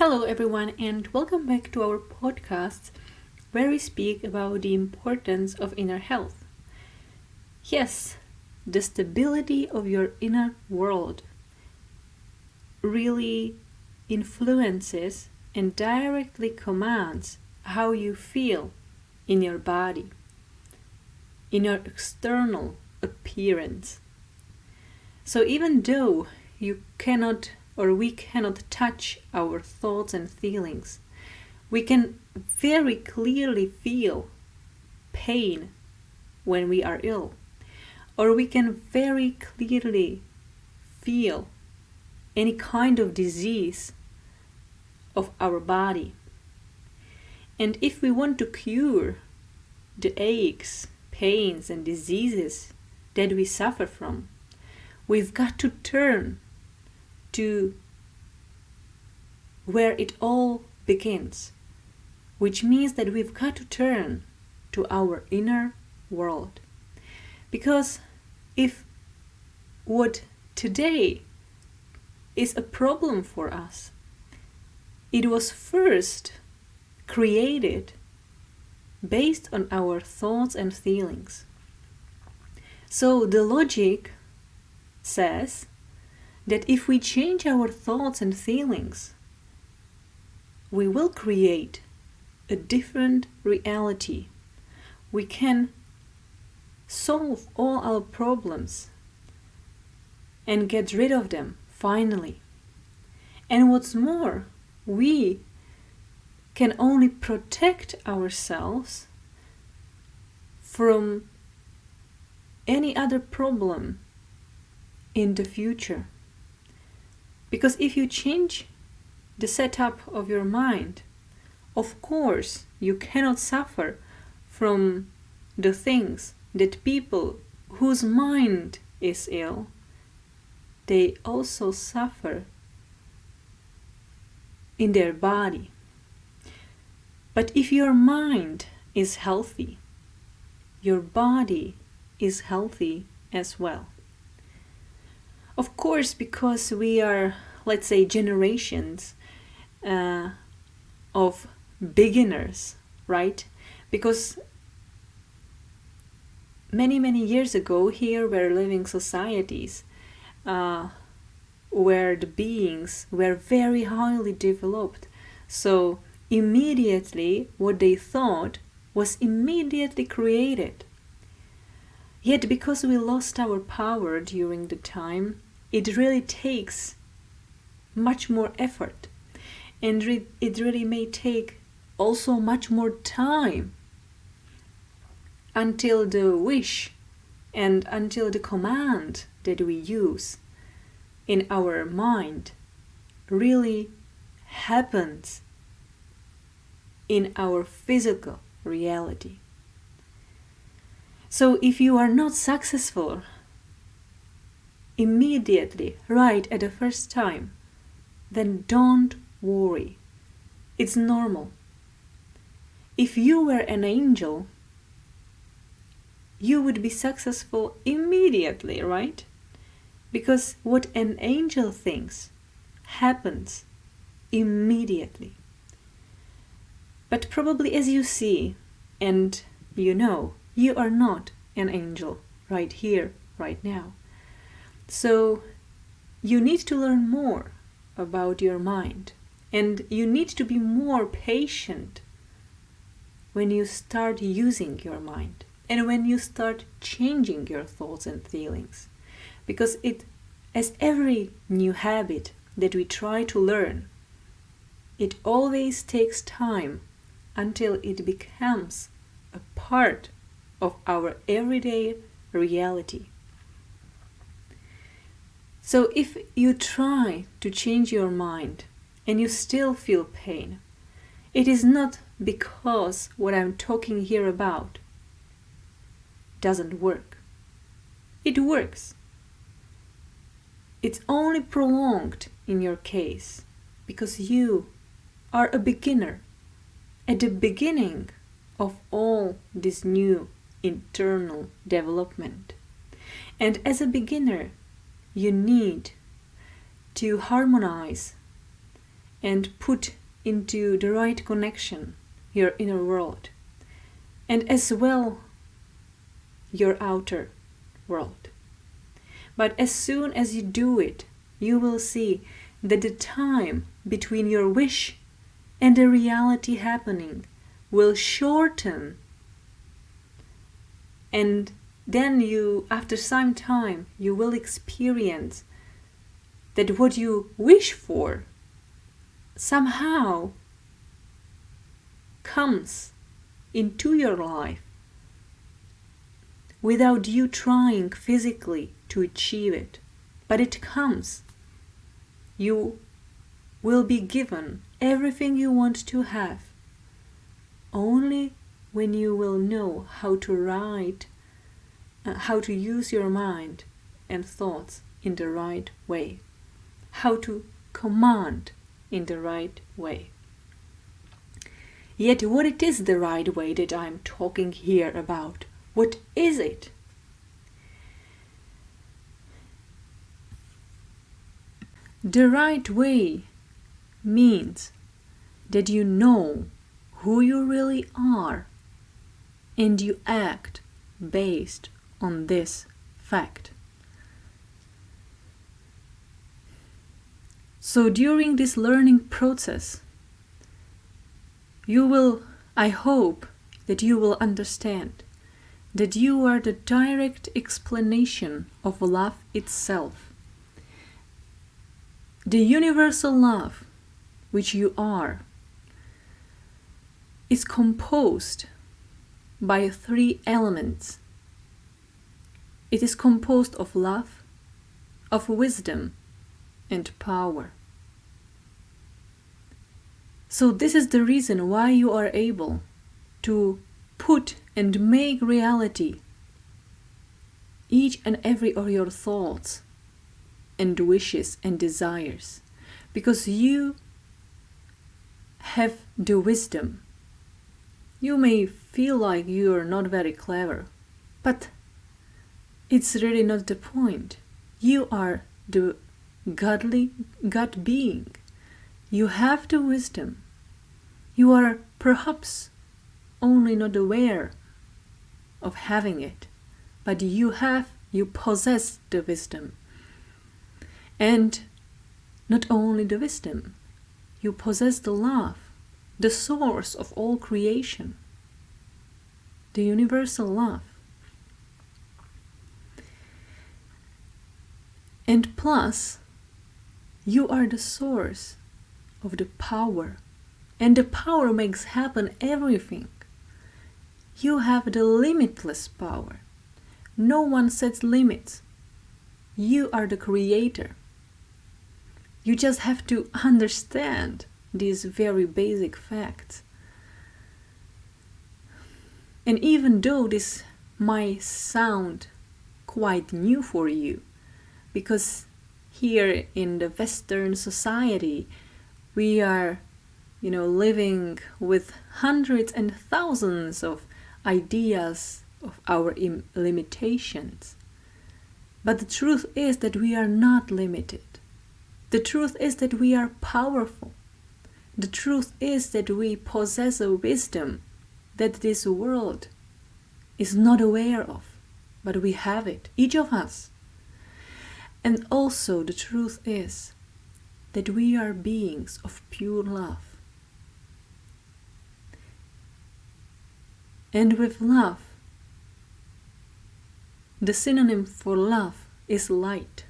Hello, everyone, and welcome back to our podcast where we speak about the importance of inner health. Yes, the stability of your inner world really influences and directly commands how you feel in your body, in your external appearance. So even though you cannot or we cannot touch our thoughts and feelings, we can very clearly feel pain when we are ill, or we can very clearly feel any kind of disease of our body. And if we want to cure the aches, pains, and diseases that we suffer from, we've got to turn to where it all begins, which means that we've got to turn to our inner world. Because if what today is a problem for us, it was first created based on our thoughts and feelings. So the logic says that if we change our thoughts and feelings, we will create a different reality. We can solve all our problems and get rid of them finally. And what's more, we can only protect ourselves from any other problem in the future. Because if you change the setup of your mind, of course you cannot suffer from the things that people whose mind is ill, they also suffer in their body. But if your mind is healthy, your body is healthy as well. Of course, because we are, let's say, generations of beginners, right? Because many years ago here were living societies where the beings were very highly developed. So immediately what they thought was immediately created. Yet because we lost our power during the time, it really takes much more effort, and it really may take also much more time until the wish and until the command that we use in our mind really happens in our physical reality. So if you are not successful immediately, right at the first time, then don't worry. It's normal. If you were an angel, you would be successful immediately, right? Because what an angel thinks happens immediately. But probably as you see, and you know, you are not an angel right here, right now. So you need to learn more about your mind, and you need to be more patient when you start using your mind and when you start changing your thoughts and feelings. Because as every new habit that we try to learn, it always takes time until it becomes a part of our everyday reality. So if you try to change your mind and you still feel pain, it is not because what I'm talking here about doesn't work. It works. It's only prolonged in your case because you are a beginner at the beginning of all this new internal development. And as a beginner, you need to harmonize and put into the right connection your inner world, and as well your outer world. But as soon as you do it, you will see that the time between your wish and the reality happening will shorten. And then you, after some time, you will experience that what you wish for somehow comes into your life without you trying physically to achieve it. But it comes. You will be given everything you want to have only when you will know how to write, how to use your mind and thoughts in the right way, how to command in the right way. Yet what it is the right way that I'm talking here about? What is it? The right way means that you know who you really are and you act based on this fact. So during this learning process, I hope that you will understand that you are the direct explanation of love itself. The universal love, which you are, is composed by 3 elements. It is composed of love, of wisdom, and power. So this is the reason why you are able to put and make reality each and every of your thoughts and wishes and desires, because you have the wisdom. You may feel like you are not very clever, but it's really not the point. You are the godly God being. You have the wisdom. You are perhaps only not aware of having it, but you possess the wisdom. And not only the wisdom, you possess the love, the source of all creation, the universal love. And plus, you are the source of the power, and the power makes happen everything. You have the limitless power. No one sets limits. You are the creator. You just have to understand these very basic facts. And even though this might sound quite new for you, because here in the Western society, we are, living with hundreds and thousands of ideas of our limitations. But the truth is that we are not limited. The truth is that we are powerful. The truth is that we possess a wisdom that this world is not aware of, but we have it, each of us. And also the truth is that we are beings of pure love. And with love, the synonym for love is light.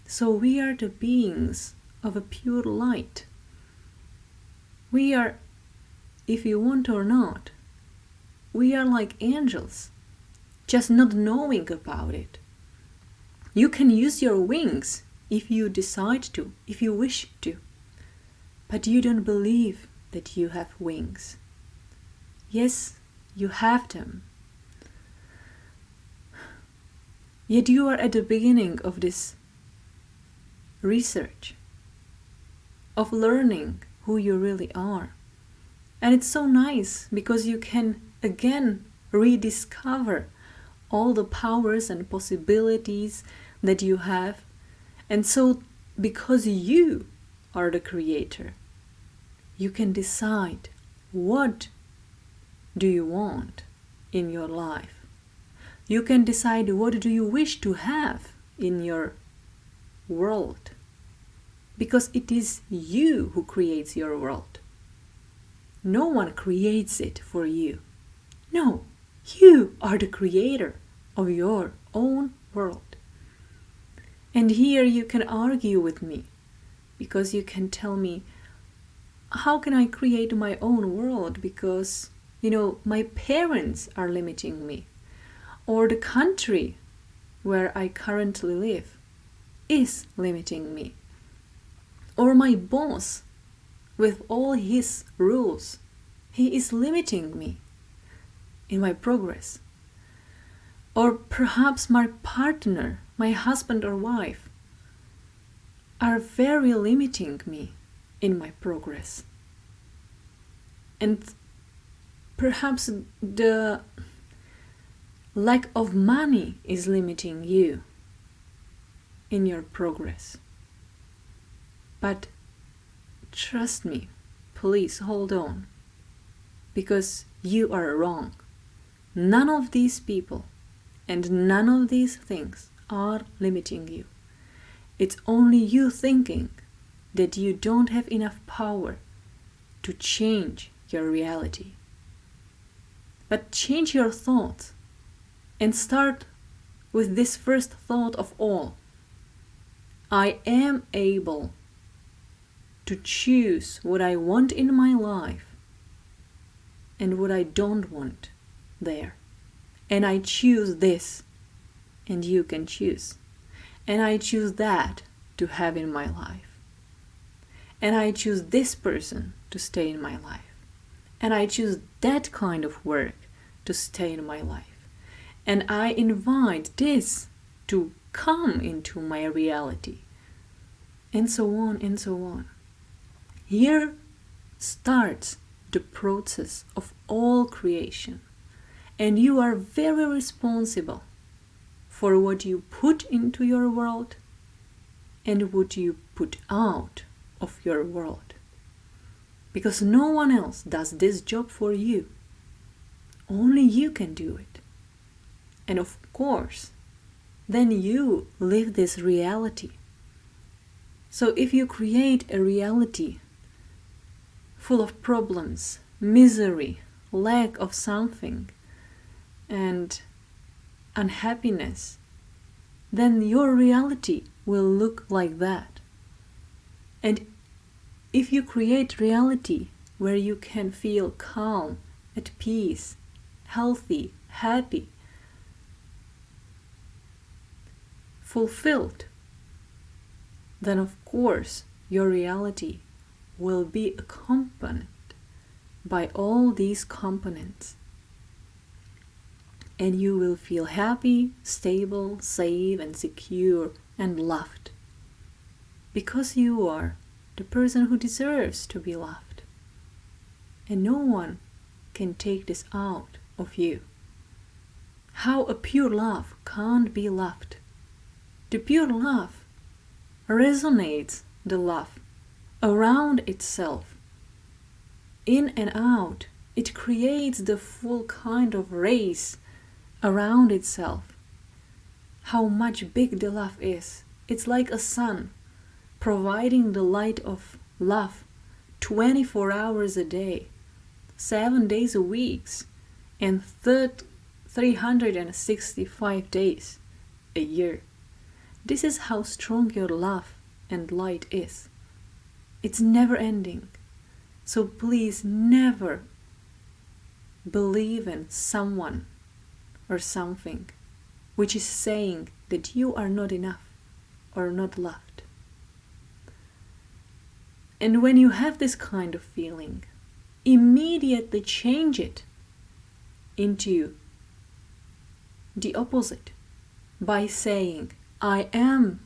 So we are the beings of a pure light. We are, if you want or not, we are like angels, just not knowing about it. You can use your wings if you decide to, if you wish to, but you don't believe that you have wings. Yes, you have them. Yet you are at the beginning of this research, of learning who you really are. And it's so nice because you can again rediscover all the powers and possibilities that you have. And so because you are the creator, you can decide what do you want in your life. You can decide what do you wish to have in your world. Because it is you who creates your world. No one creates it for you. No, you are the creator of your own world. And here you can argue with me, because you can tell me, how can I create my own world? Because, my parents are limiting me. Or the country where I currently live is limiting me. Or my boss, with all his rules, he is limiting me in my progress. Or perhaps my partner, my husband or wife, are very limiting me in my progress. And perhaps the lack of money is limiting you in your progress. But trust me, please hold on, because you are wrong. None of these people and none of these things are limiting you. It's only you thinking that you don't have enough power to change your reality. But change your thoughts and start with this first thought of all. I am able to choose what I want in my life and what I don't want there. And I choose this, and you can choose. And I choose that to have in my life. And I choose this person to stay in my life. And I choose that kind of work to stay in my life. And I invite this to come into my reality. And so on and so on. Here starts the process of all creation. And you are very responsible for what you put into your world and what you put out of your world. Because no one else does this job for you. Only you can do it. And of course, then you live this reality. So if you create a reality full of problems, misery, lack of something, and unhappiness, then your reality will look like that. And if you create reality where you can feel calm, at peace, healthy, happy, fulfilled, then of course your reality will be accompanied by all these components. And you will feel happy, stable, safe, and secure, and loved. Because you are the person who deserves to be loved. And no one can take this out of you. How a pure love can't be loved? The pure love resonates the love around itself. In and out, it creates the full kind of race around itself. How much big the love is. It's like a sun providing the light of love 24 hours a day, 7 days a week, and 365 days a year. This is how strong your love and light is. It's never ending. So please never believe in someone or something which is saying that you are not enough or not loved. And when you have this kind of feeling, immediately change it into the opposite by saying, I am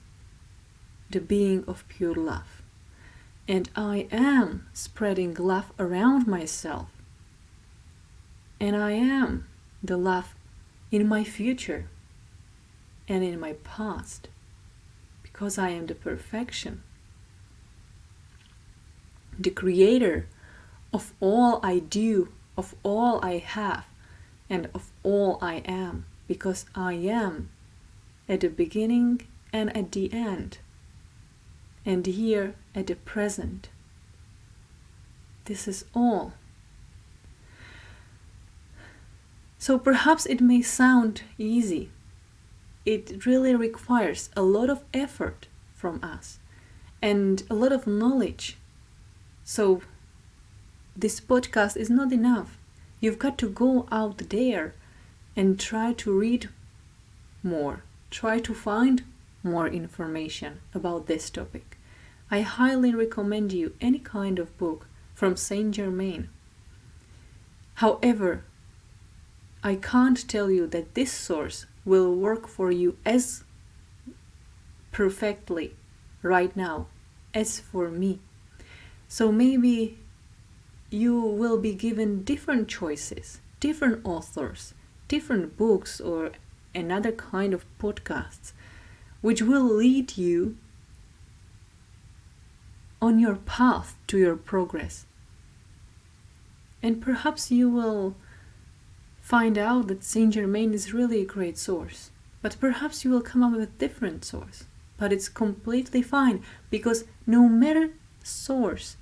the being of pure love, and I am spreading love around myself, and I am the love in my future and in my past, because I am the perfection. The creator of all I do, of all I have, and of all I am, because I am at the beginning and at the end, and here at the present. This is all. So perhaps it may sound easy. It really requires a lot of effort from us and a lot of knowledge. So this podcast is not enough. You've got to go out there and try to read more. Try to find more information about this topic. I highly recommend you any kind of book from Saint Germain. However, I can't tell you that this source will work for you as perfectly right now as for me. So maybe you will be given different choices, different authors, different books, or another kind of podcasts, which will lead you on your path to your progress. And perhaps you will find out that Saint Germain is really a great source. But perhaps you will come up with a different source. But it's completely fine, because no matter source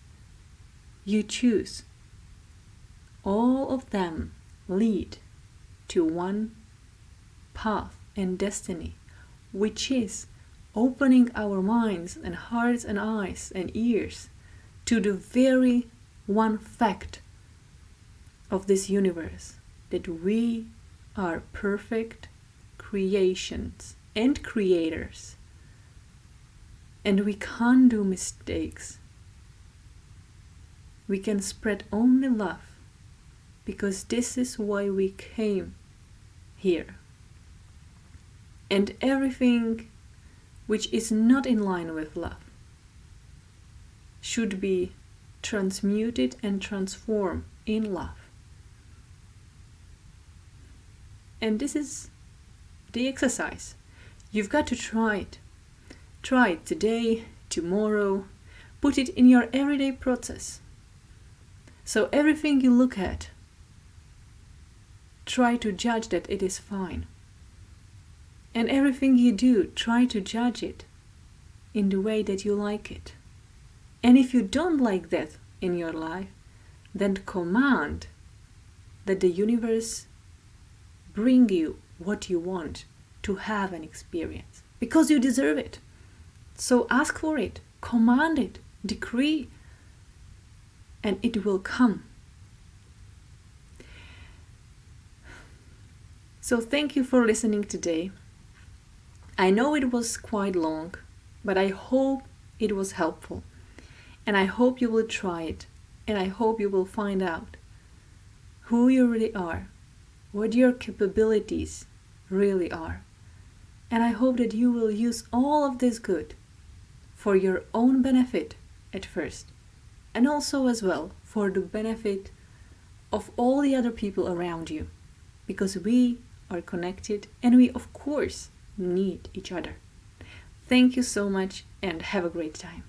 you choose, all of them lead to one path and destiny, which is opening our minds and hearts and eyes and ears to the very one fact of this universe, that we are perfect creations and creators, and we can't do mistakes. We can spread only love, because this is why we came here. And everything which is not in line with love should be transmuted and transformed in love. And this is the exercise. You've got to try it. Try it today, tomorrow. Put it in your everyday process. So everything you look at, try to judge that it is fine. And everything you do, try to judge it in the way that you like it. And if you don't like that in your life, then command that the universe bring you what you want to have an experience, because you deserve it. So ask for it, command it, decree, and it will come. So thank you for listening today. I know it was quite long, but I hope it was helpful. And I hope you will try it. And I hope you will find out who you really are, what your capabilities really are. And I hope that you will use all of this good for your own benefit at first, and also as well for the benefit of all the other people around you, because we are connected and we of course need each other. Thank you so much and have a great time.